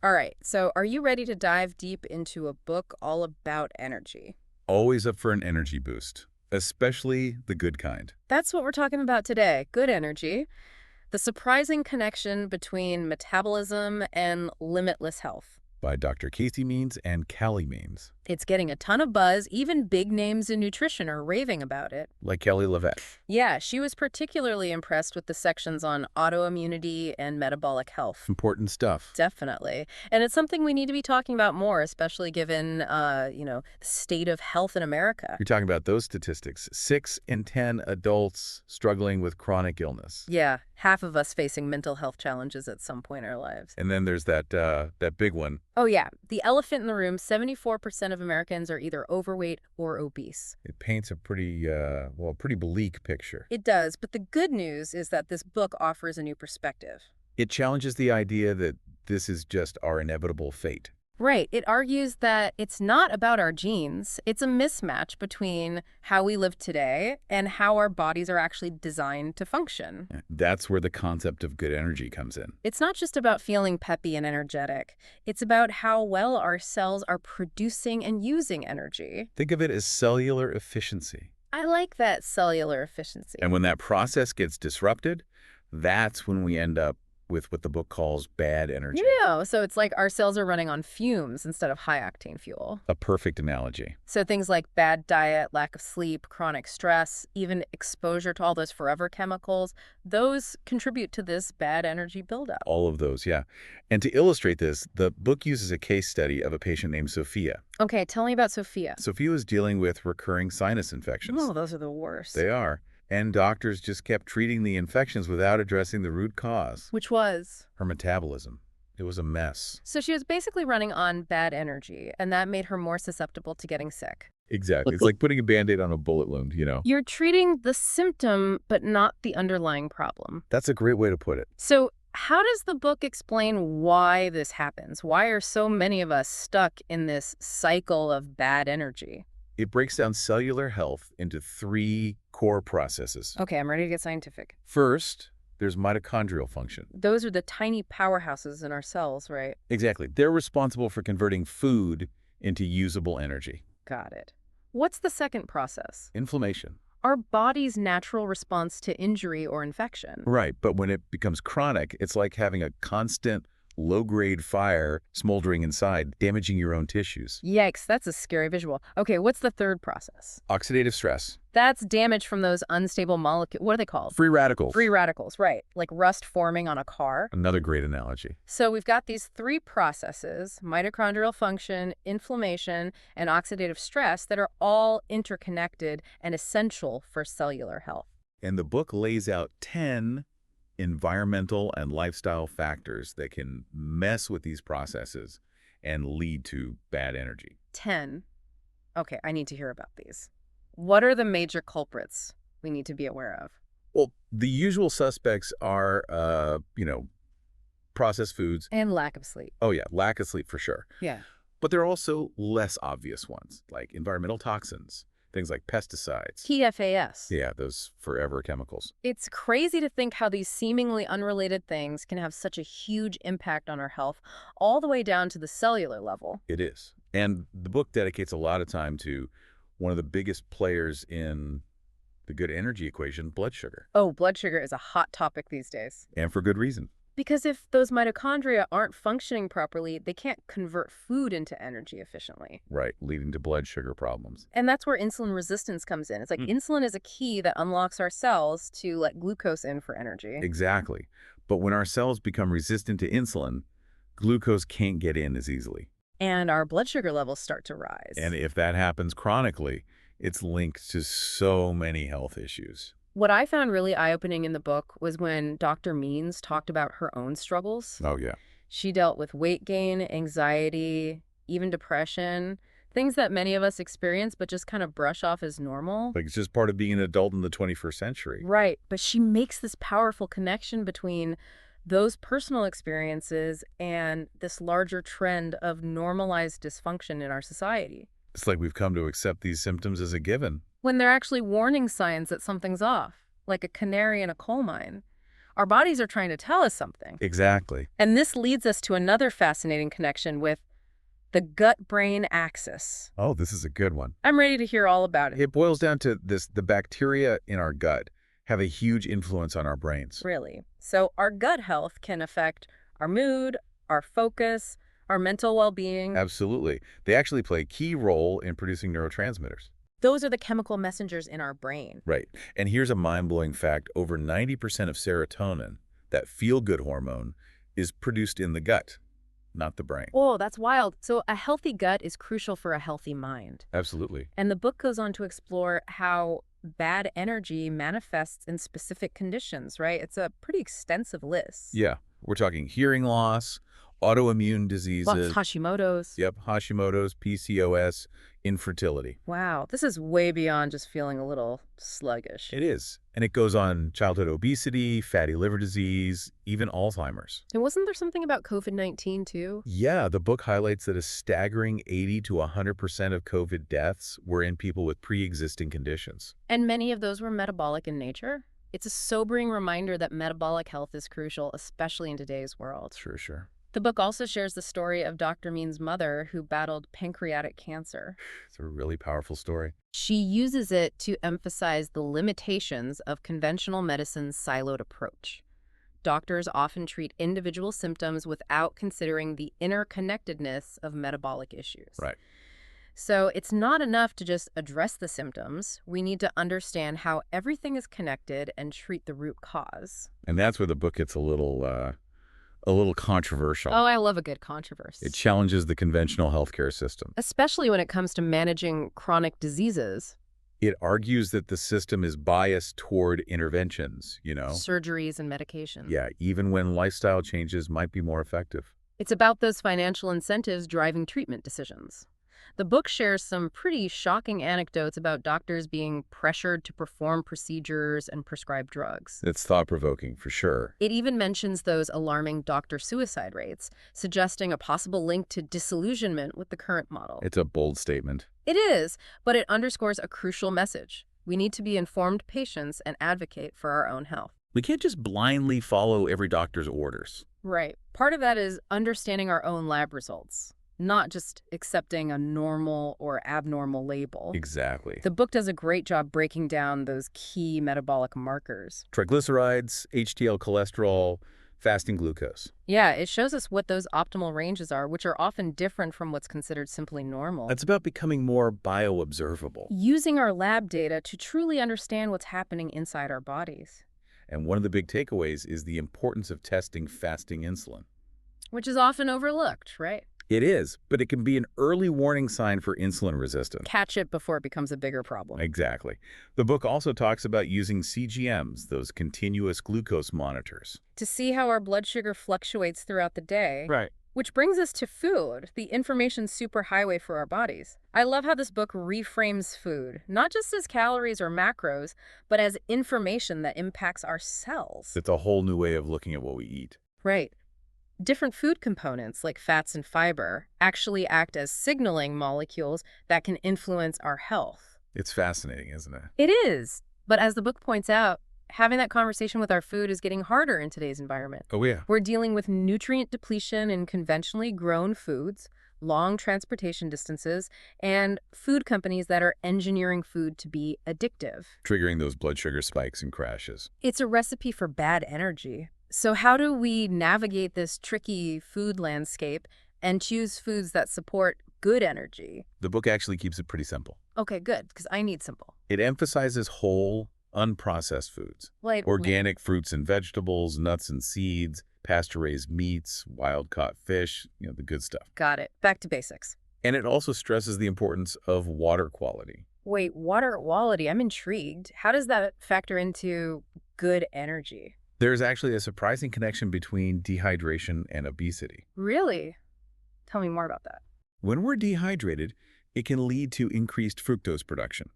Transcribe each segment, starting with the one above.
All right, so are you ready to dive deep into a book all about energy? Always up for an energy boost, especially the good kind. That's what we're talking about today, good energy. The surprising connection between metabolism and limitless health. By Dr. Calley Means and Calley Means, It's getting a ton of buzz, even big names in nutrition are raving about it. like Kelly LeVet. Yeah, she was particularly impressed with the sections on autoimmunity and metabolic health. Important stuff. Definitely. And it's something we need to be talking about more, especially given, the state of health in America. You're talking about those statistics. 6 in 10 adults struggling with chronic illness. Yeah, half of us facing mental health challenges at some point in our lives. And then there's that big one. Oh, yeah. The elephant in the room, 74% of Americans are either overweight or obese. It paints a pretty bleak picture. It does, but the good news is that this book offers a new perspective. It challenges the idea that this is just our inevitable fate. Right. It argues that it's not about our genes. It's a mismatch between how we live today and how our bodies are actually designed to function. That's where the concept of good energy comes in. It's not just about feeling peppy and energetic. It's about how well our cells are producing and using energy. Think of it as cellular efficiency. I like that cellular efficiency. And when that process gets disrupted, that's when we end up with what the book calls bad energy. Yeah, so it's like our cells are running on fumes instead of high-octane fuel. A perfect analogy. So things like bad diet, lack of sleep, chronic stress, even exposure to all those forever chemicals, those contribute to this bad energy buildup. All of those, yeah. And to illustrate this, the book uses a case study of a patient named Sophia. Okay, tell me about Sophia. Sophia was dealing with recurring sinus infections. Oh, those are the worst. They are. And doctors just kept treating the infections without addressing the root cause. Which was? Her metabolism. It was a mess. So she was basically running on bad energy, and that made her more susceptible to getting sick. Exactly. It's like putting a Band-Aid on a bullet wound, you know. You're treating the symptom, but not the underlying problem. That's a great way to put it. So how does the book explain why this happens? Why are so many of us stuck in this cycle of bad energy? It breaks down cellular health into 3 core processes. Okay, I'm ready to get scientific. First, there's mitochondrial function. Those are the tiny powerhouses in our cells, right? Exactly. They're responsible for converting food into usable energy. Got it. What's the second process? Inflammation. Our body's natural response to injury or infection. Right, but when it becomes chronic, it's like having a constant low-grade fire smoldering inside, damaging your own tissues. Yikes, that's a scary visual. Okay, what's the third process? Oxidative stress. That's damage from those unstable molecules. What are they called? Free radicals. Free radicals, right. Like rust forming on a car. Another great analogy. So we've got these 3 processes, mitochondrial function, inflammation, and oxidative stress, that are all interconnected and essential for cellular health. And the book lays out 10 environmental and lifestyle factors that can mess with these processes and lead to bad energy. 10. Okay, I need to hear about these. What are the major culprits we need to be aware of? Well, the usual suspects are, processed foods. And lack of sleep. Oh, yeah, lack of sleep for sure. Yeah. But there are also less obvious ones, like environmental toxins, things like pesticides. PFAS. Yeah, those forever chemicals. It's crazy to think how these seemingly unrelated things can have such a huge impact on our health, all the way down to the cellular level. It is. And the book dedicates a lot of time to one of the biggest players in the good energy equation, blood sugar. Oh, blood sugar is a hot topic these days. And for good reason. Because if those mitochondria aren't functioning properly, they can't convert food into energy efficiently. Right, leading to blood sugar problems. And that's where insulin resistance comes in. It's like insulin is a key that unlocks our cells to let glucose in for energy. Exactly. But when our cells become resistant to insulin, glucose can't get in as easily. And our blood sugar levels start to rise. And if that happens chronically, it's linked to so many health issues. What I found really eye-opening in the book was when Dr. Means talked about her own struggles. Oh, yeah. She dealt with weight gain, anxiety, even depression, things that many of us experience but just kind of brush off as normal. Like it's just part of being an adult in the 21st century. Right, but she makes this powerful connection between those personal experiences and this larger trend of normalized dysfunction in our society. It's like we've come to accept these symptoms as a given. When they're actually warning signs that something's off, like a canary in a coal mine. Our bodies are trying to tell us something. Exactly. And this leads us to another fascinating connection with the gut-brain axis. Oh, this is a good one. I'm ready to hear all about it. It boils down to this: the bacteria in our gut have a huge influence on our brains. Really. So our gut health can affect our mood, our focus, our mental well-being. Absolutely. They actually play a key role in producing neurotransmitters. Those are the chemical messengers in our brain. Right. And here's a mind-blowing fact. Over 90% of serotonin, that feel-good hormone, is produced in the gut, not the brain. Oh, that's wild. So a healthy gut is crucial for a healthy mind. Absolutely. And the book goes on to explore how bad energy manifests in specific conditions, right? It's a pretty extensive list. Yeah. We're talking hearing loss, autoimmune diseases. Lots Hashimoto's. Yep. Hashimoto's, PCOS, infertility. Wow, this is way beyond just feeling a little sluggish. It is. And it goes on childhood obesity, fatty liver disease, even Alzheimer's. And wasn't there something about COVID-19 too? Yeah, the book highlights that a staggering 80 to 100% of COVID deaths were in people with pre-existing conditions. And many of those were metabolic in nature? It's a sobering reminder that metabolic health is crucial, especially in today's world. Sure. The book also shares the story of Dr. Means' mother who battled pancreatic cancer. It's a really powerful story. She uses it to emphasize the limitations of conventional medicine's siloed approach. Doctors often treat individual symptoms without considering the interconnectedness of metabolic issues. Right. So it's not enough to just address the symptoms. We need to understand how everything is connected and treat the root cause. And that's where the book gets a little controversial. Oh, I love a good controversy. It challenges the conventional healthcare system. Especially when it comes to managing chronic diseases. It argues that the system is biased toward interventions, Surgeries and medications. Yeah, even when lifestyle changes might be more effective. It's about those financial incentives driving treatment decisions. The book shares some pretty shocking anecdotes about doctors being pressured to perform procedures and prescribe drugs. It's thought-provoking, for sure. It even mentions those alarming doctor suicide rates, suggesting a possible link to disillusionment with the current model. It's a bold statement. It is, but it underscores a crucial message. We need to be informed patients and advocate for our own health. We can't just blindly follow every doctor's orders. Right. Part of that is understanding our own lab results, not just accepting a normal or abnormal label. Exactly. The book does a great job breaking down those key metabolic markers. Triglycerides, HDL cholesterol, fasting glucose. Yeah, it shows us what those optimal ranges are, which are often different from what's considered simply normal. It's about becoming more bioobservable. Using our lab data to truly understand what's happening inside our bodies. And one of the big takeaways is the importance of testing fasting insulin. Which is often overlooked, right? It is, but it can be an early warning sign for insulin resistance. Catch it before it becomes a bigger problem. Exactly. The book also talks about using CGMs, those continuous glucose monitors. To see how our blood sugar fluctuates throughout the day. Right. Which brings us to food, the information superhighway for our bodies. I love how this book reframes food, not just as calories or macros, but as information that impacts our cells. It's a whole new way of looking at what we eat. Right. Different food components, like fats and fiber, actually act as signaling molecules that can influence our health. It's fascinating, isn't it? It is. But as the book points out, having that conversation with our food is getting harder in today's environment. Oh, yeah. We're dealing with nutrient depletion in conventionally grown foods, long transportation distances, and food companies that are engineering food to be addictive. Triggering those blood sugar spikes and crashes. It's a recipe for bad energy. So how do we navigate this tricky food landscape and choose foods that support good energy? The book actually keeps it pretty simple. Okay, good, because I need simple. It emphasizes whole, unprocessed foods. Like Organic fruits and vegetables, nuts and seeds, pasture-raised meats, wild-caught fish, the good stuff. Got it. Back to basics. And it also stresses the importance of water quality. Wait, water quality? I'm intrigued. How does that factor into good energy? There's actually a surprising connection between dehydration and obesity. Really? Tell me more about that. When we're dehydrated, it can lead to increased fructose production.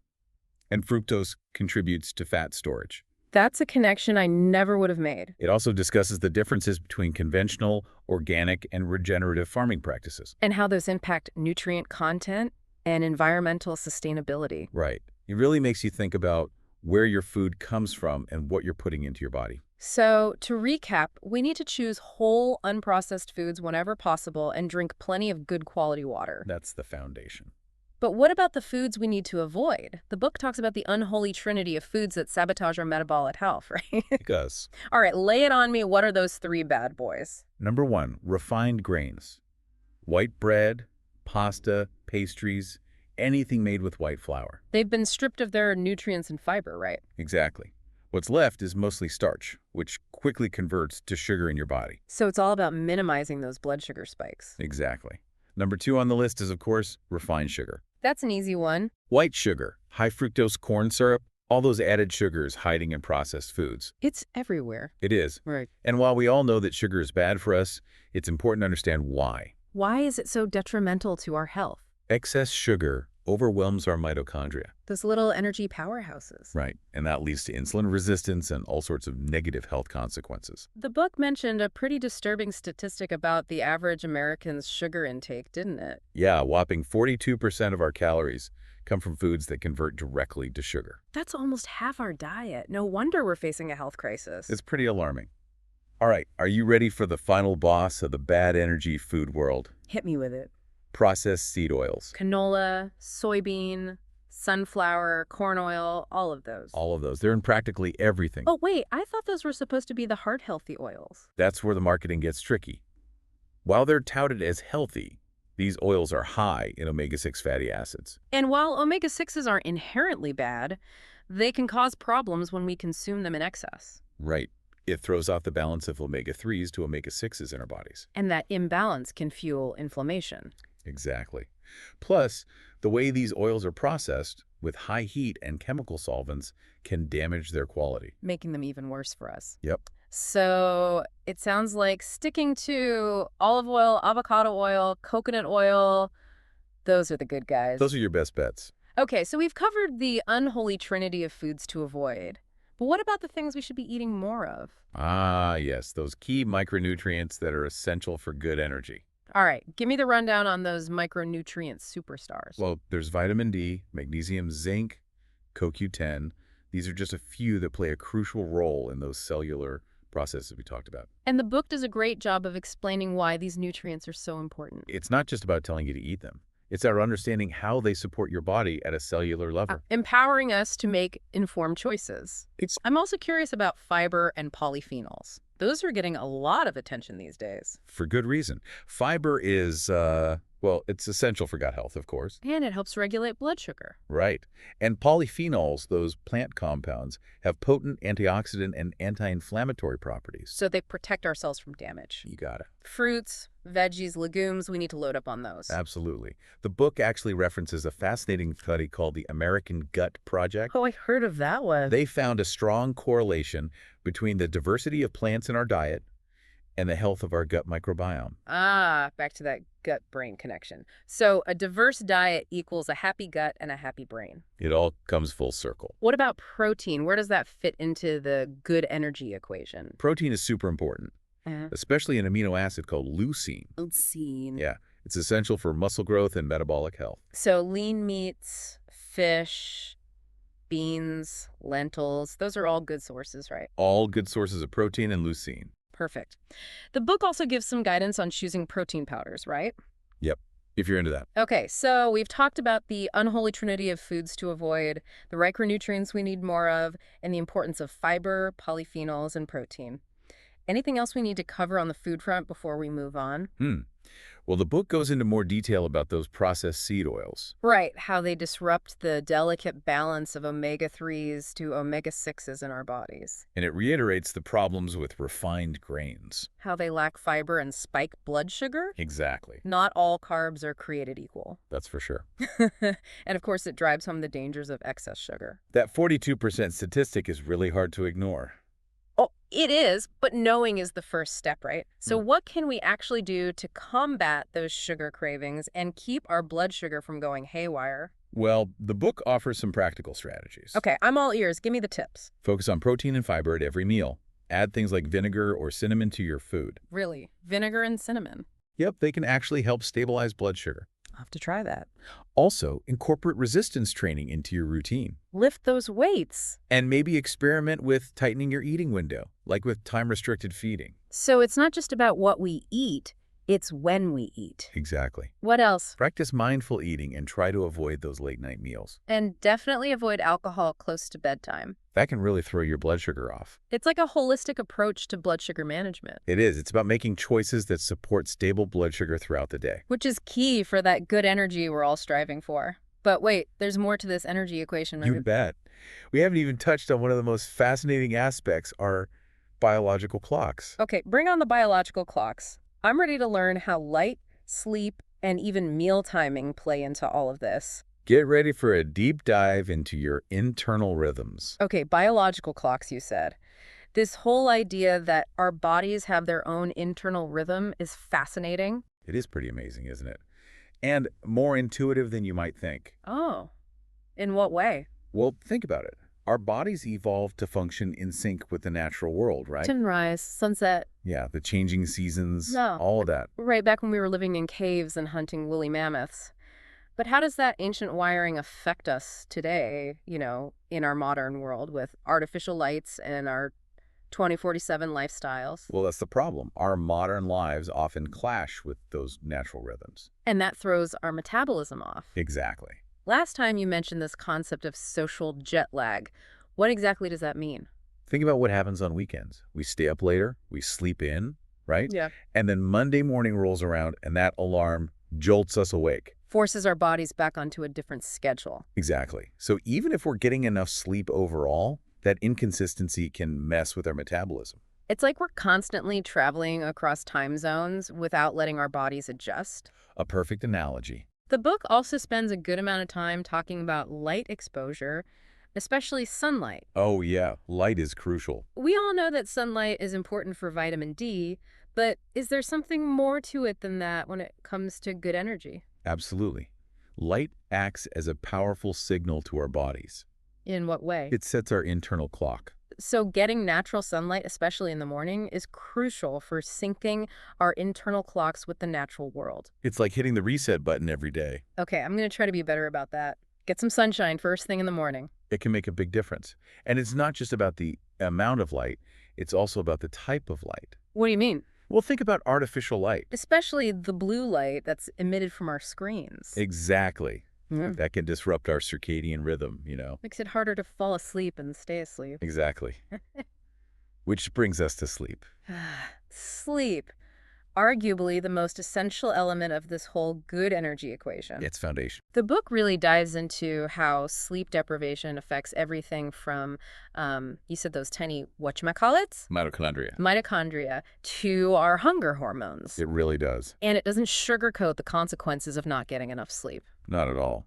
And fructose contributes to fat storage. That's a connection I never would have made. It also discusses the differences between conventional, organic, and regenerative farming practices. And how those impact nutrient content and environmental sustainability. Right. It really makes you think about where your food comes from and what you're putting into your body. So, to recap, we need to choose whole, unprocessed foods whenever possible and drink plenty of good quality water. That's the foundation. But what about the foods we need to avoid? The book talks about the unholy trinity of foods that sabotage our metabolic health, right? Because All right, lay it on me. What are those three bad boys? number one, refined grains. White bread, pasta, pastries, anything made with white flour. They've been stripped of their nutrients and fiber, right? Exactly. What's left is mostly starch, which quickly converts to sugar in your body. So it's all about minimizing those blood sugar spikes. Exactly. Number two on the list is, of course, refined sugar. That's an easy one. White sugar, high fructose corn syrup, all those added sugars hiding in processed foods. It's everywhere. It is. Right. And while we all know that sugar is bad for us, it's important to understand why. Why is it so detrimental to our health? Excess sugar overwhelms our mitochondria. Those little energy powerhouses. Right. And that leads to insulin resistance and all sorts of negative health consequences. The book mentioned a pretty disturbing statistic about the average American's sugar intake, didn't it? Yeah, a whopping 42% of our calories come from foods that convert directly to sugar. That's almost half our diet. No wonder we're facing a health crisis. It's pretty alarming. All right, are you ready for the final boss of the bad energy food world? Hit me with it. Processed seed oils. Canola, soybean, sunflower, corn oil, all of those. All of those. They're in practically everything. Oh, wait, I thought those were supposed to be the heart-healthy oils. That's where the marketing gets tricky. While they're touted as healthy, these oils are high in omega-6 fatty acids. And while omega-6s aren't inherently bad, they can cause problems when we consume them in excess. Right. It throws off the balance of omega-3s to omega-6s in our bodies. And that imbalance can fuel inflammation. Exactly. Plus, the way these oils are processed with high heat and chemical solvents can damage their quality. Making them even worse for us. Yep. So it sounds like sticking to olive oil, avocado oil, coconut oil, those are the good guys. Those are your best bets. Okay, so we've covered the unholy trinity of foods to avoid. But what about the things we should be eating more of? Ah, yes, those key micronutrients that are essential for good energy. All right, give me the rundown on those micronutrient superstars. Well, there's vitamin D, magnesium, zinc, CoQ10. These are just a few that play a crucial role in those cellular processes we talked about. And the book does a great job of explaining why these nutrients are so important. It's not just about telling you to eat them. It's our understanding how they support your body at a cellular level. Empowering us to make informed choices. It's I'm also curious about fiber and polyphenols. Those are getting a lot of attention these days. for good reason. Fiber is, well, it's essential for gut health, of course. And it helps regulate blood sugar. Right. And polyphenols, those plant compounds, have potent antioxidant and anti-inflammatory properties. So they protect our cells from damage. You got it. Fruits, veggies, legumes, we need to load up on those. Absolutely. The book actually references a fascinating study called the American Gut Project. Oh, I heard of that one. They found a strong correlation between the diversity of plants in our diet and the health of our gut microbiome. Back to that gut-brain connection. So a diverse diet equals a happy gut and a happy brain. It all comes full circle. What about protein? Where does that fit into the good energy equation? Protein is super important, especially an amino acid called leucine. Leucine. Yeah, it's essential for muscle growth and metabolic health. So lean meats, fish, beans, lentils, those are all good sources, right? All good sources of protein and leucine. Perfect. The book also gives some guidance on choosing protein powders, right? Yep, if you're into that. Okay, so we've talked about the unholy trinity of foods to avoid, the micronutrients we need more of, and the importance of fiber, polyphenols, and protein. Anything else we need to cover on the food front before we move on? Well, the book goes into more detail about those processed seed oils. Right, how they disrupt the delicate balance of omega-3s to omega-6s in our bodies. And it reiterates the problems with refined grains. How they lack fiber and spike blood sugar. Exactly. Not all carbs are created equal. That's for sure. And of course, it drives home the dangers of excess sugar. That 42% statistic is really hard to ignore. Oh, it is, but knowing is the first step, right? So what can we actually do to combat those sugar cravings and keep our blood sugar from going haywire? Well, the book offers some practical strategies. Okay, I'm all ears. Give me the tips. Focus on protein and fiber at every meal. Add things like vinegar or cinnamon to your food. Really? Vinegar and cinnamon? Yep, they can actually help stabilize blood sugar. I'll have to try that. Also, incorporate resistance training into your routine. Lift those weights. And maybe experiment with tightening your eating window, like with time-restricted feeding. So it's not just about what we eat, it's when we eat. Exactly. What else? Practice mindful eating and try to avoid those late-night meals. And definitely avoid alcohol close to bedtime. That can really throw your blood sugar off. It's like a holistic approach to blood sugar management. It is. It's about making choices that support stable blood sugar throughout the day. Which is key for that good energy we're all striving for. But wait, there's more to this energy equation. You bet. We haven't even touched on one of the most fascinating aspects, our biological clocks. Okay, bring on the biological clocks. I'm ready to learn how light, sleep, and even meal timing play into all of this. Get ready for a deep dive into your internal rhythms. Okay, biological clocks, you said. This whole idea that our bodies have their own internal rhythm is fascinating. It is pretty amazing, isn't it? And more intuitive than you might think. Oh, in what way? Well, think about it. Our bodies evolved to function in sync with the natural world, right? Sunrise, sunset. Yeah, the changing seasons, No. all of that. Right back when we were living in caves and hunting woolly mammoths. But how does that ancient wiring affect us today, in our modern world with artificial lights and our 2047 lifestyles? Well, that's the problem. Our modern lives often clash with those natural rhythms. And that throws our metabolism off. Exactly. Last time you mentioned this concept of social jet lag. What exactly does that mean? Think about what happens on weekends. We stay up later, we sleep in, right? Yeah. And then Monday morning rolls around and that alarm jolts us awake. Forces our bodies back onto a different schedule. Exactly. So even if we're getting enough sleep overall, that inconsistency can mess with our metabolism. It's like we're constantly traveling across time zones without letting our bodies adjust. A perfect analogy. The book also spends a good amount of time talking about light exposure, especially sunlight. Oh yeah, light is crucial. We all know that sunlight is important for vitamin D, but is there something more to it than that when it comes to good energy? Absolutely. Light acts as a powerful signal to our bodies. In what way? It sets our internal clock. So getting natural sunlight, especially in the morning, is crucial for syncing our internal clocks with the natural world. It's like hitting the reset button every day. Okay, I'm going to try to be better about that. Get some sunshine first thing in the morning. It can make a big difference. And it's not just about the amount of light, it's also about the type of light. What do you mean? Well, think about artificial light. Especially the blue light that's emitted from our screens. Exactly. Mm. That can disrupt our circadian rhythm, Makes it harder to fall asleep and stay asleep. Exactly. Which brings us to sleep. Sleep. Arguably the most essential element of this whole good energy equation. Its foundation. The book really dives into how sleep deprivation affects everything from, you said those tiny whatchamacallits? Mitochondria, to our hunger hormones. It really does. And it doesn't sugarcoat the consequences of not getting enough sleep. Not at all.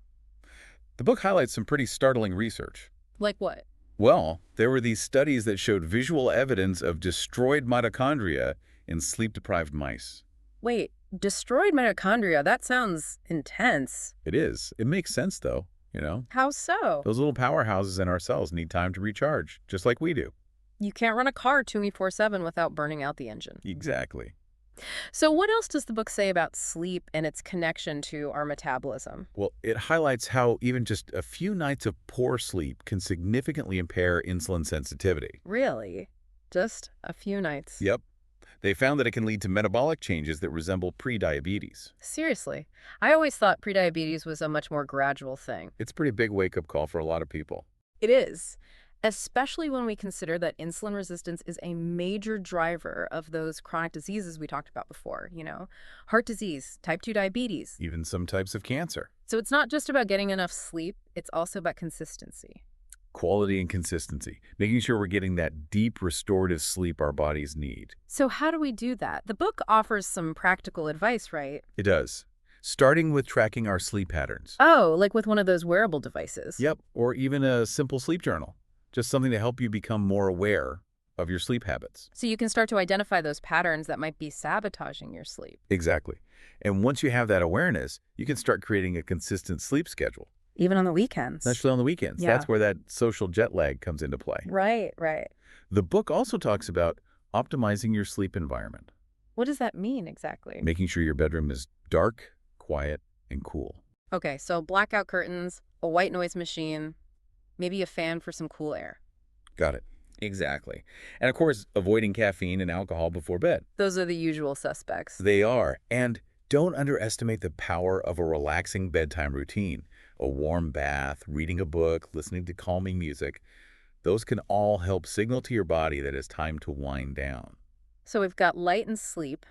The book highlights some pretty startling research. Like what? Well, there were these studies that showed visual evidence of destroyed mitochondria in sleep-deprived mice. Wait, destroyed mitochondria? That sounds intense. It is. It makes sense, though, How so? Those little powerhouses in our cells need time to recharge, just like we do. You can't run a car 24/7 without burning out the engine. Exactly. So what else does the book say about sleep and its connection to our metabolism? Well, it highlights how even just a few nights of poor sleep can significantly impair insulin sensitivity. Really? Just a few nights? Yep. They found that it can lead to metabolic changes that resemble prediabetes. Seriously. I always thought prediabetes was a much more gradual thing. It's a pretty big wake-up call for a lot of people. It is. Especially when we consider that insulin resistance is a major driver of those chronic diseases we talked about before, heart disease, type 2 diabetes. Even some types of cancer. So it's not just about getting enough sleep, it's also about consistency. Quality and consistency, making sure we're getting that deep restorative sleep our bodies need. So how do we do that? The book offers some practical advice, right? It does. Starting with tracking our sleep patterns. Oh, like with one of those wearable devices. Yep, or even a simple sleep journal. Just something to help you become more aware of your sleep habits. So you can start to identify those patterns that might be sabotaging your sleep. Exactly. And once you have that awareness, you can start creating a consistent sleep schedule. Even on the weekends. Especially on the weekends. Yeah. That's where that social jet lag comes into play. Right. The book also talks about optimizing your sleep environment. What does that mean exactly? Making sure your bedroom is dark, quiet, and cool. Okay, so blackout curtains, a white noise machine, maybe a fan for some cool air. Got it. Exactly. And of course, avoiding caffeine and alcohol before bed. Those are the usual suspects. They are. And don't underestimate the power of a relaxing bedtime routine. A warm bath, reading a book, listening to calming music. Those can all help signal to your body that it's time to wind down. So we've got light and sleep.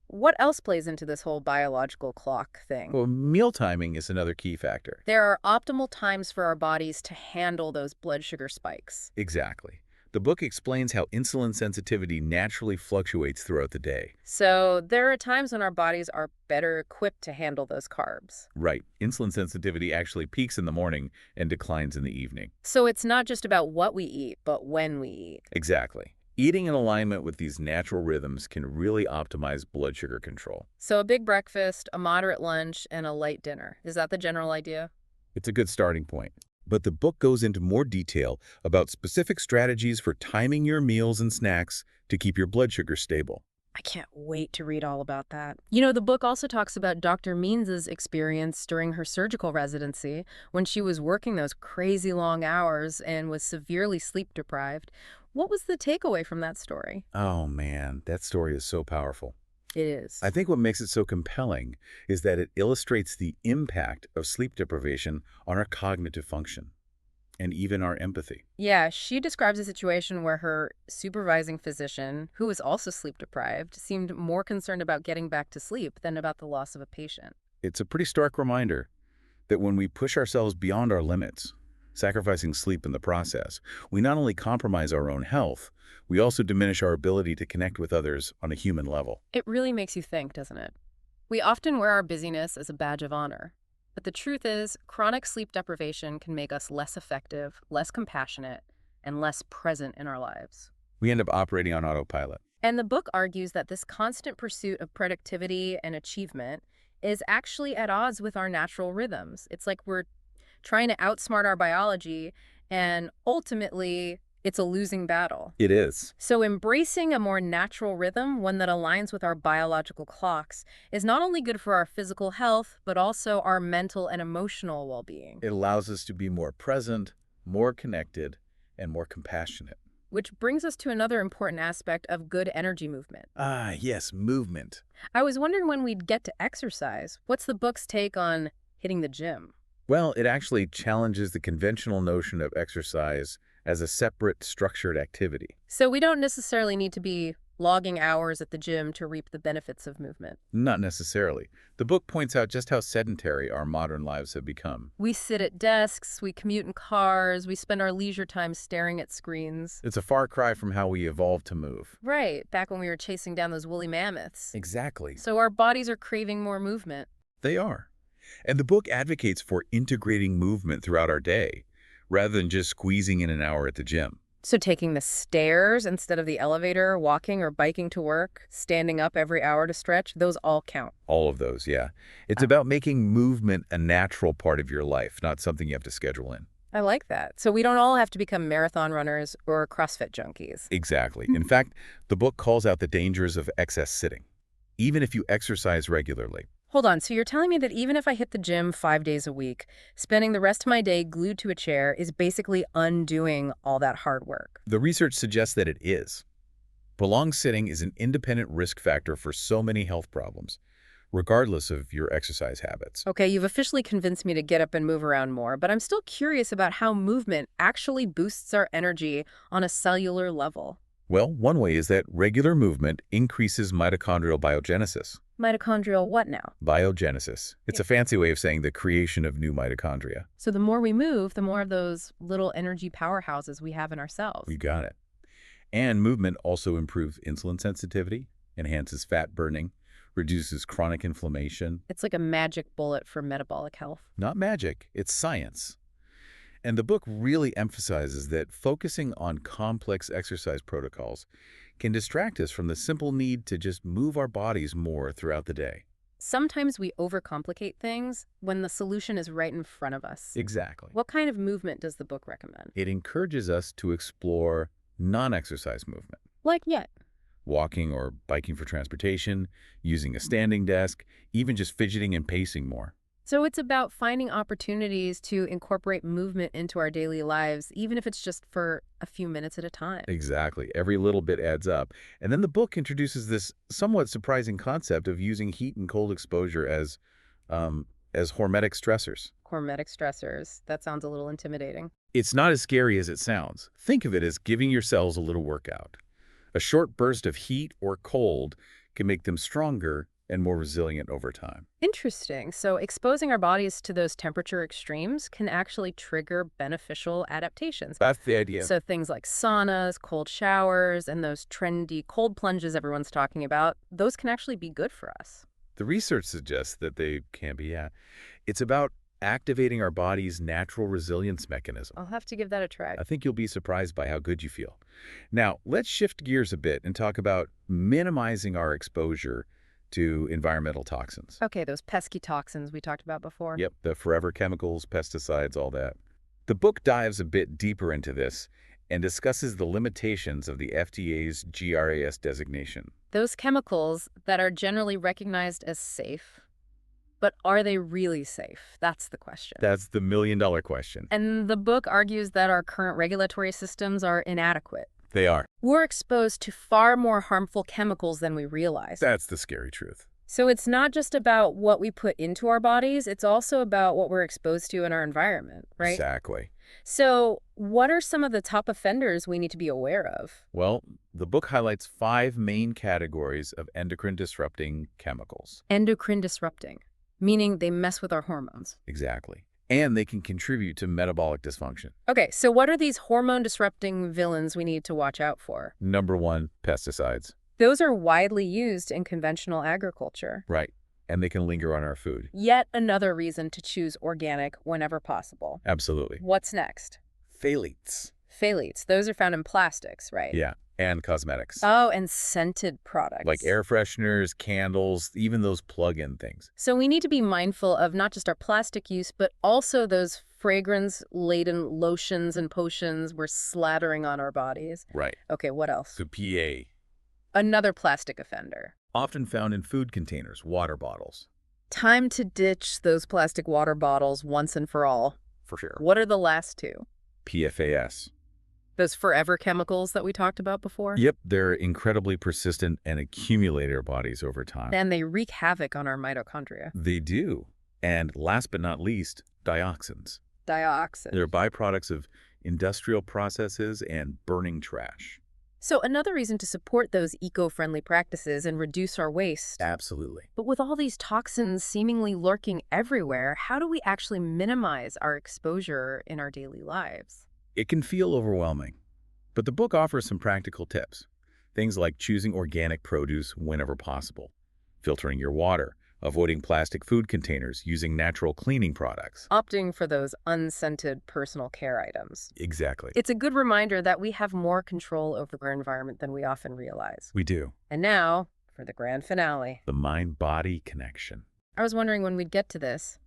What else plays into this whole biological clock thing? Well, meal timing is another key factor. There are optimal times for our bodies to handle those blood sugar spikes. Exactly. The book explains how insulin sensitivity naturally fluctuates throughout the day. So there are times when our bodies are better equipped to handle those carbs. Right. Insulin sensitivity actually peaks in the morning and declines in the evening. So it's not just about what we eat, but when we eat. Exactly. Eating in alignment with these natural rhythms can really optimize blood sugar control. So a big breakfast, a moderate lunch, and a light dinner. Is that the general idea? It's a good starting point. But the book goes into more detail about specific strategies for timing your meals and snacks to keep your blood sugar stable. I can't wait to read all about that. You know, the book also talks about Dr. Means' experience during her surgical residency when she was working those crazy long hours and was severely sleep deprived. What was the takeaway from that story? Oh man, that story is so powerful. It is. I think what makes it so compelling is that it illustrates the impact of sleep deprivation on our cognitive function and even our empathy. Yeah, she describes a situation where her supervising physician, who was also sleep deprived, seemed more concerned about getting back to sleep than about the loss of a patient. It's a pretty stark reminder that when we push ourselves beyond our limits, sacrificing sleep in the process, we not only compromise our own health, we also diminish our ability to connect with others on a human level. It really makes you think, doesn't it? We often wear our busyness as a badge of honor. But the truth is, chronic sleep deprivation can make us less effective, less compassionate, and less present in our lives. We end up operating on autopilot. And the book argues that this constant pursuit of productivity and achievement is actually at odds with our natural rhythms. It's like we're trying to outsmart our biology, and ultimately, it's a losing battle. It is. So embracing a more natural rhythm, one that aligns with our biological clocks, is not only good for our physical health, but also our mental and emotional well-being. It allows us to be more present, more connected, and more compassionate. Which brings us to another important aspect of good energy movement. Ah, yes, movement. I was wondering when we'd get to exercise. What's the book's take on hitting the gym? Well, it actually challenges the conventional notion of exercise as a separate, structured activity. So we don't necessarily need to be logging hours at the gym to reap the benefits of movement. Not necessarily. The book points out just how sedentary our modern lives have become. We sit at desks, we commute in cars, we spend our leisure time staring at screens. It's a far cry from how we evolved to move. Right, back when we were chasing down those woolly mammoths. Exactly. So our bodies are craving more movement. They are. And the book advocates for integrating movement throughout our day, rather than just squeezing in an hour at the gym. So taking the stairs instead of the elevator, walking or biking to work, standing up every hour to stretch, those all count. All of those, yeah. It's about making movement a natural part of your life, not something you have to schedule in. I like that. So we don't all have to become marathon runners or CrossFit junkies. Exactly. In fact, the book calls out the dangers of excess sitting, even if you exercise regularly. Hold on, so you're telling me that even if I hit the gym 5 days a week, spending the rest of my day glued to a chair is basically undoing all that hard work? The research suggests that it is. Prolonged sitting is an independent risk factor for so many health problems, regardless of your exercise habits. Okay, you've officially convinced me to get up and move around more, but I'm still curious about how movement actually boosts our energy on a cellular level. Well, one way is that regular movement increases mitochondrial biogenesis. Mitochondrial what now? Biogenesis. It's a fancy way of saying the creation of new mitochondria. So the more we move, the more of those little energy powerhouses we have in our cells. You got it. And movement also improves insulin sensitivity, enhances fat burning, reduces chronic inflammation. It's like a magic bullet for metabolic health. Not magic, it's science. And the book really emphasizes that focusing on complex exercise protocols can distract us from the simple need to just move our bodies more throughout the day. Sometimes we overcomplicate things when the solution is right in front of us. Exactly. What kind of movement does the book recommend? It encourages us to explore non-exercise movement. Like what? walking or biking for transportation, using a standing desk, even just fidgeting and pacing more. So it's about finding opportunities to incorporate movement into our daily lives, even if it's just for a few minutes at a time. Exactly. Every little bit adds up. And then the book introduces this somewhat surprising concept of using heat and cold exposure as hormetic stressors. Hormetic stressors. That sounds a little intimidating. It's not as scary as it sounds. Think of it as giving your cells a little workout. A short burst of heat or cold can make them stronger and more resilient over time. Interesting. So exposing our bodies to those temperature extremes can actually trigger beneficial adaptations. That's the idea. So things like saunas, cold showers, and those trendy cold plunges everyone's talking about, those can actually be good for us. The research suggests that they can be, yeah. It's about activating our body's natural resilience mechanism. I'll have to give that a try. I think you'll be surprised by how good you feel. Now, let's shift gears a bit and talk about minimizing our exposure to environmental toxins. Okay, those pesky toxins we talked about before. Yep, the forever chemicals, pesticides, all that. The book dives a bit deeper into this and discusses the limitations of the FDA's GRAS designation. Those chemicals that are generally recognized as safe, but are they really safe? That's the question. That's the million-dollar question. And the book argues that our current regulatory systems are inadequate. They are. We're exposed to far more harmful chemicals than we realize. That's the scary truth. So it's not just about what we put into our bodies, it's also about what we're exposed to in our environment, right? Exactly. So what are some of the top offenders we need to be aware of? Well, the book highlights 5 main categories of endocrine-disrupting chemicals. Endocrine disrupting, meaning they mess with our hormones. Exactly. And they can contribute to metabolic dysfunction. Okay, so what are these hormone-disrupting villains we need to watch out for? Number 1, pesticides. Those are widely used in conventional agriculture. Right. And they can linger on our food. Yet another reason to choose organic whenever possible. Absolutely. What's next? Phthalates. Phthalates. Those are found in plastics, right? Yeah. And cosmetics. Oh, and scented products. Like air fresheners, candles, even those plug-in things. So we need to be mindful of not just our plastic use, but also those fragrance-laden lotions and potions we're slathering on our bodies. Right. Okay, what else? So PA. Another plastic offender. Often found in food containers, water bottles. Time to ditch those plastic water bottles once and for all. For sure. What are the last two? PFAS. Those forever chemicals that we talked about before? Yep, they're incredibly persistent and accumulate in our bodies over time. And they wreak havoc on our mitochondria. They do. And last but not least, dioxins. Dioxin. They're byproducts of industrial processes and burning trash. So another reason to support those eco-friendly practices and reduce our waste. Absolutely. But with all these toxins seemingly lurking everywhere, how do we actually minimize our exposure in our daily lives? It can feel overwhelming, but the book offers some practical tips. Things like choosing organic produce whenever possible, filtering your water, avoiding plastic food containers, using natural cleaning products. Opting for those unscented personal care items. Exactly. It's a good reminder that we have more control over our environment than we often realize. We do. And now, for the grand finale. The mind-body connection. I was wondering when we'd get to this.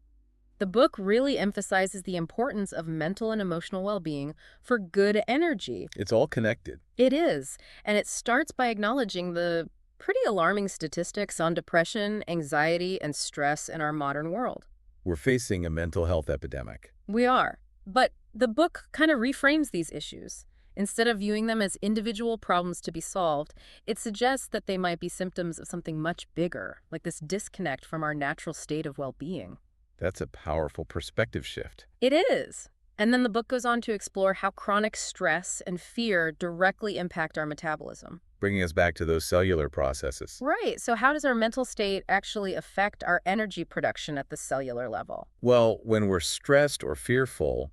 The book really emphasizes the importance of mental and emotional well-being for good energy. It's all connected. It is. And it starts by acknowledging the pretty alarming statistics on depression, anxiety, and stress in our modern world. We're facing a mental health epidemic. We are. But the book kind of reframes these issues. Instead of viewing them as individual problems to be solved, it suggests that they might be symptoms of something much bigger, like this disconnect from our natural state of well-being. That's a powerful perspective shift. It is. And then the book goes on to explore how chronic stress and fear directly impact our metabolism. Bringing us back to those cellular processes. Right. So how does our mental state actually affect our energy production at the cellular level? Well, when we're stressed or fearful,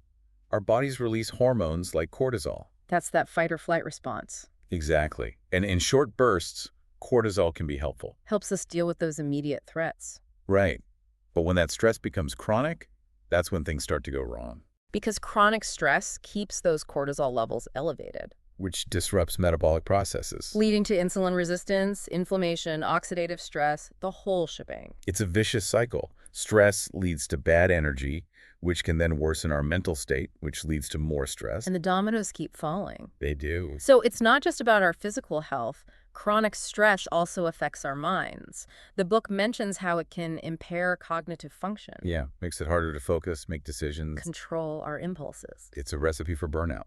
our bodies release hormones like cortisol. That's that fight or flight response. Exactly. And in short bursts, cortisol can be helpful. Helps us deal with those immediate threats. Right. But when that stress becomes chronic, that's when things start to go wrong. Because chronic stress keeps those cortisol levels elevated. Which disrupts metabolic processes. Leading to insulin resistance, inflammation, oxidative stress, the whole shebang. It's a vicious cycle. Stress leads to bad energy, which can then worsen our mental state, which leads to more stress. And the dominoes keep falling. They do. So it's not just about our physical health, Chronic stress also affects our minds. The book mentions how it can impair cognitive function, Yeah, makes it harder to focus, make decisions. control our impulses. It's a recipe for burnout,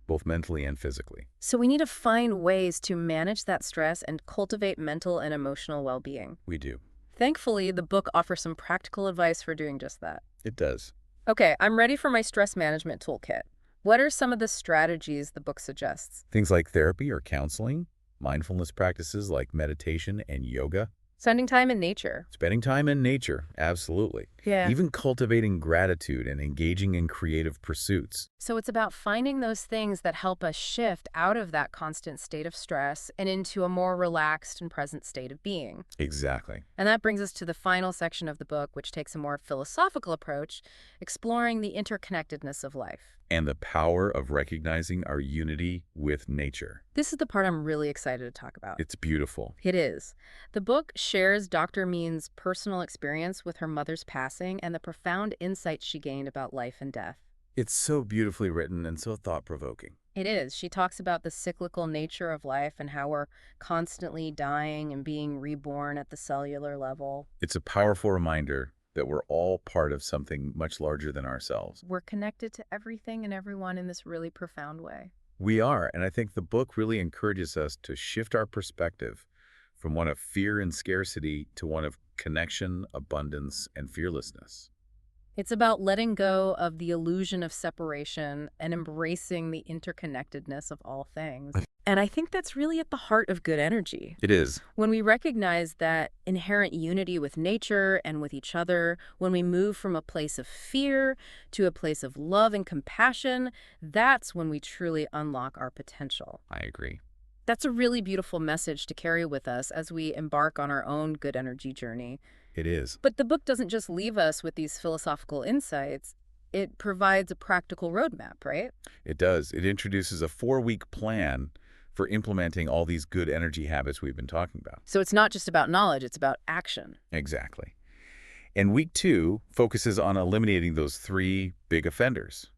both mentally and physically. So we need to find ways to manage that stress and cultivate mental and emotional well-being. We do. Thankfully, the book offers some practical advice for doing just that. It does. Okay, I'm ready for my stress management toolkit. What are some of the strategies the book suggests? Things like therapy or counseling, mindfulness practices like meditation and yoga, Spending time in nature. spending time in nature, absolutely. Yeah. Even cultivating gratitude and engaging in creative pursuits. So it's about finding those things that help us shift out of that constant state of stress and into a more relaxed and present state of being. Exactly. And that brings us to the final section of the book, which takes a more philosophical approach, exploring the interconnectedness of life. And the power of recognizing our unity with nature. This is the part I'm really excited to talk about. It's beautiful. It is. The book shares Dr. Means' personal experience with her mother's passing and the profound insights she gained about life and death. It's so beautifully written and so thought-provoking. It is. She talks about the cyclical nature of life and how we're constantly dying and being reborn at the cellular level. It's a powerful reminder that we're all part of something much larger than ourselves. We're connected to everything and everyone in this really profound way. We are, and I think the book really encourages us to shift our perspective from one of fear and scarcity to one of connection, abundance, and fearlessness. It's about letting go of the illusion of separation and embracing the interconnectedness of all things. And I think that's really at the heart of good energy. It is. When we recognize that inherent unity with nature and with each other, when we move from a place of fear to a place of love and compassion, that's when we truly unlock our potential. I agree. That's a really beautiful message to carry with us as we embark on our own good energy journey. It is. But the book doesn't just leave us with these philosophical insights. It provides a practical roadmap, right? It does. It introduces a 4-week plan for implementing all these good energy habits we've been talking about. So it's not just about knowledge, it's about action. Exactly. And week 2 focuses on eliminating those 3 big offenders: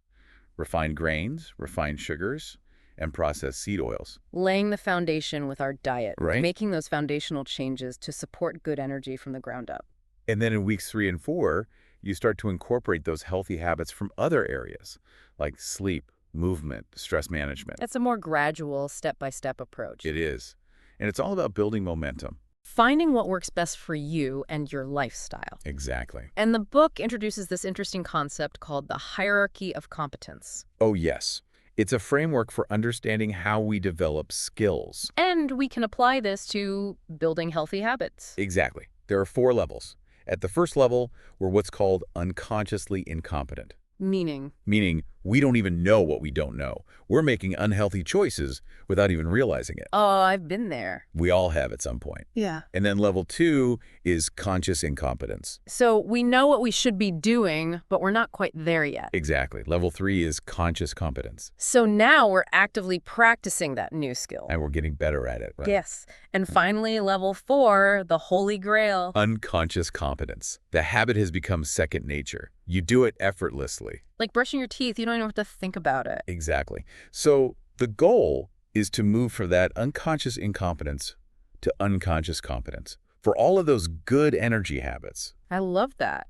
refined grains, refined sugars, and processed seed oils. Laying the foundation with our diet, Right. making those foundational changes to support good energy from the ground up. And then in weeks 3 and 4, you start to incorporate those healthy habits from other areas, like sleep, movement, stress management. That's a more gradual, step-by-step approach. It is. And it's all about building momentum. Finding what works best for you and your lifestyle. Exactly. And the book introduces this interesting concept called the hierarchy of competence. Oh, yes. It's a framework for understanding how we develop skills. And we can apply this to building healthy habits. Exactly. There are 4 levels. At the first level, we're what's called unconsciously incompetent, Meaning, meaning we don't even know what we don't know. We're making unhealthy choices without even realizing it. oh, I've been there. We all have at some point. Yeah. And then level 2 is conscious incompetence. So we know what we should be doing, but we're not quite there yet. Exactly. Level 3 is conscious competence. So now we're actively practicing that new skill. And we're getting better at it, right? Yes. And finally, level 4, the holy grail. Unconscious competence. The habit has become second nature. You do it effortlessly. Like brushing your teeth, you don't even have to think about it. Exactly. So the goal is to move from that unconscious incompetence to unconscious competence for all of those good energy habits. I love that.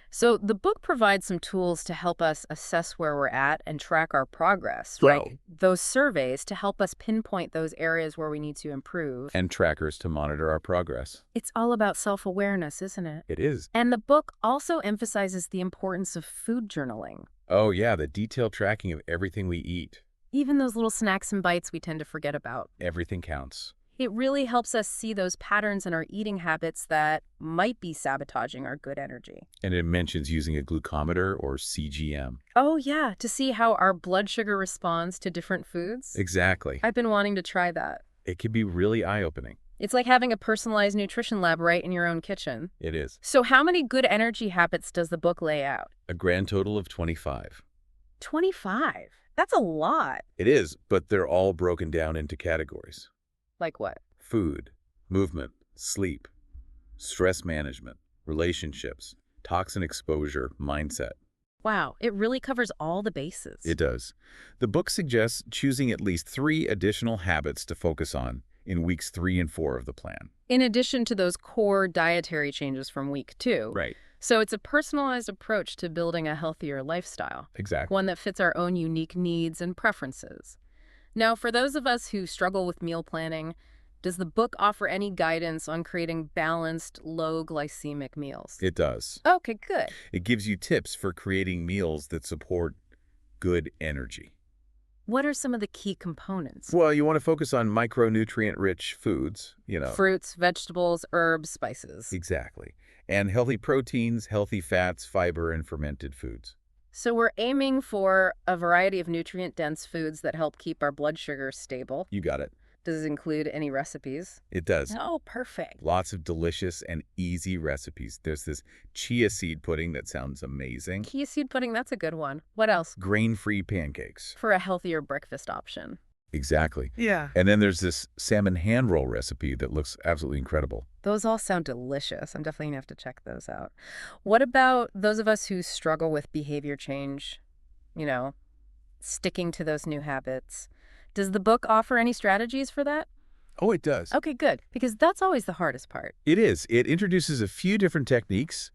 So the book provides some tools to help us assess where we're at and track our progress, Wow. right? Those surveys to help us pinpoint those areas where we need to improve. And trackers to monitor our progress. It's all about self-awareness, isn't it? It is. And the book also emphasizes the importance of food journaling. Oh yeah, the detailed tracking of everything we eat. Even those little snacks and bites we tend to forget about. Everything counts. It really helps us see those patterns in our eating habits that might be sabotaging our good energy. And it mentions using a glucometer or CGM. Oh yeah, to see how our blood sugar responds to different foods. Exactly. I've been wanting to try that. It can be really eye-opening. It's like having a personalized nutrition lab right in your own kitchen. It is. So how many good energy habits does the book lay out? A grand total of 25. 25. That's a lot. It is, but they're all broken down into categories. Like what? Food, movement, sleep, stress management, relationships, toxin exposure, mindset. Wow, it really covers all the bases. It does. The book suggests choosing at least 3 additional habits to focus on in weeks 3 and 4 of the plan. In addition to those core dietary changes from week 2. Right. So it's a personalized approach to building a healthier lifestyle, Exactly. one that fits our own unique needs and preferences. Now, for those of us who struggle with meal planning, does the book offer any guidance on creating balanced, low glycemic meals? It does. Okay, good. It gives you tips for creating meals that support good energy. What are some of the key components? Well, you want to focus on micronutrient-rich foods, Fruits, vegetables, herbs, spices. Exactly. And healthy proteins, healthy fats, fiber, and fermented foods. So we're aiming for a variety of nutrient-dense foods that help keep our blood sugar stable. You got it. Does it include any recipes? It does. Oh, perfect. Lots of delicious and easy recipes. There's this chia seed pudding that sounds amazing. Chia seed pudding, that's a good one. What else? Grain-free pancakes. For a healthier breakfast option. Exactly. Yeah. And then there's this salmon hand roll recipe that looks absolutely incredible. Those all sound delicious. I'm definitely going to have to check those out. What about those of us who struggle with behavior change, sticking to those new habits? Does the book offer any strategies for that? Oh, it does. Okay, good. Because that's always the hardest part. It is. It introduces a few different techniques,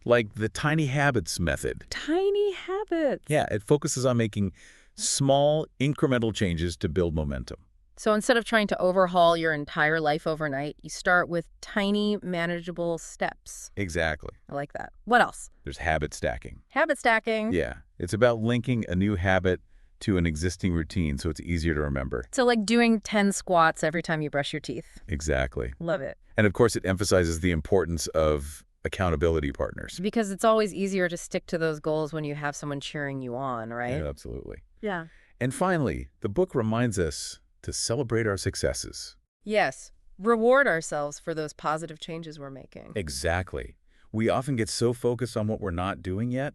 like the tiny habits method. Tiny habits. Yeah, it focuses on making small, incremental changes to build momentum. So instead of trying to overhaul your entire life overnight, you start with tiny, manageable steps. Exactly. I like that. What else? There's habit stacking. Habit stacking. Yeah, it's about linking a new habit to an existing routine so it's easier to remember. So like doing 10 squats every time you brush your teeth. Exactly. Love it. And of course, it emphasizes the importance of accountability partners. Because it's always easier to stick to those goals when you have someone cheering you on, right? Yeah, absolutely. Yeah. And finally, the book reminds us to celebrate our successes. Yes. Reward ourselves for those positive changes we're making. Exactly. We often get so focused on what we're not doing yet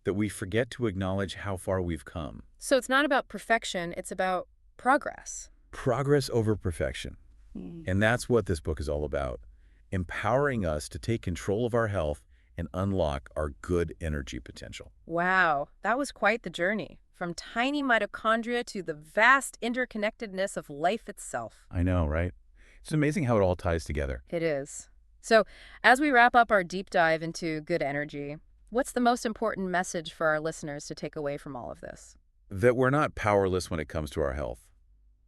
that we forget to acknowledge how far we've come. So it's not about perfection, it's about progress. Progress over perfection. And that's what this book is all about. Empowering us to take control of our health and unlock our good energy potential. Wow, that was quite the journey. From tiny mitochondria to the vast interconnectedness of life itself. I know, right? It's amazing how it all ties together. It is. So, as we wrap up our deep dive into good energy, what's the most important message for our listeners to take away from all of this? That we're not powerless when it comes to our health.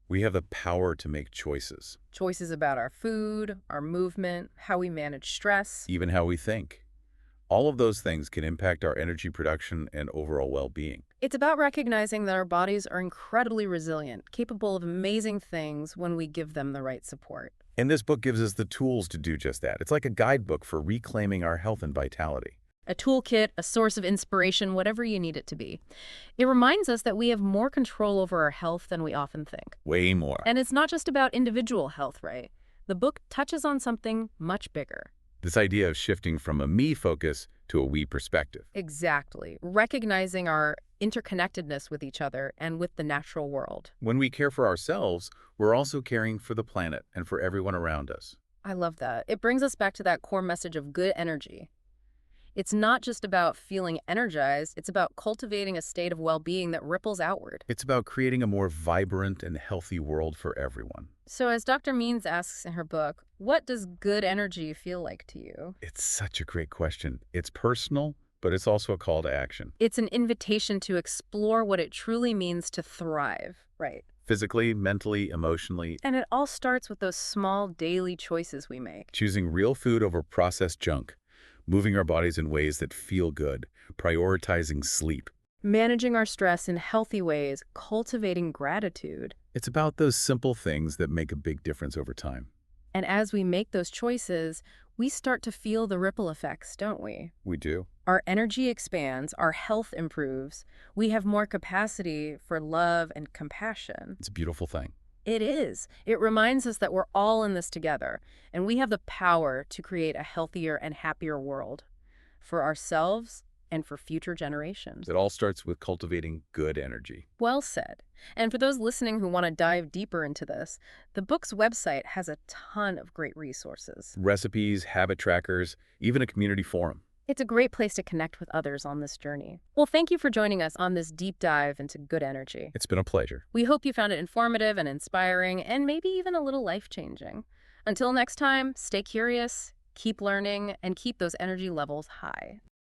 We have the power to make choices. Choices about our food, our movement, how we manage stress. Even how we think. All of those things can impact our energy production and overall well-being. It's about recognizing that our bodies are incredibly resilient, capable of amazing things when we give them the right support. And this book gives us the tools to do just that. It's like a guidebook for reclaiming our health and vitality. A toolkit, a source of inspiration, whatever you need it to be. It reminds us that we have more control over our health than we often think. Way more. And it's not just about individual health, right? The book touches on something much bigger. This idea of shifting from a me focus to a we perspective. Exactly. Recognizing our interconnectedness with each other and with the natural world. When we care for ourselves, we're also caring for the planet and for everyone around us. I love that. It brings us back to that core message of good energy. It's not just about feeling energized, it's about cultivating a state of well-being that ripples outward. It's about creating a more vibrant and healthy world for everyone. So as Dr. Means asks in her book, what does good energy feel like to you? It's such a great question. It's personal, but it's also a call to action. It's an invitation to explore what it truly means to thrive, right? Physically, mentally, emotionally. And it all starts with those small daily choices we make. Choosing real food over processed junk. Moving our bodies in ways that feel good. Prioritizing sleep. Managing our stress in healthy ways. Cultivating gratitude. It's about those simple things that make a big difference over time. And as we make those choices, we start to feel the ripple effects, don't we? We do. Our energy expands, our health improves, we have more capacity for love and compassion. It's a beautiful thing. It is. It reminds us that we're all in this together, and we have the power to create a healthier and happier world for ourselves and for future generations. It all starts with cultivating good energy. Well said. And for those listening who want to dive deeper into this, the book's website has a ton of great resources. Recipes, habit trackers, even a community forum. It's a great place to connect with others on this journey. Well, thank you for joining us on this deep dive into good energy. It's been a pleasure. We hope you found it informative and inspiring, and maybe even a little life-changing. Until next time, stay curious, keep learning, and keep those energy levels high.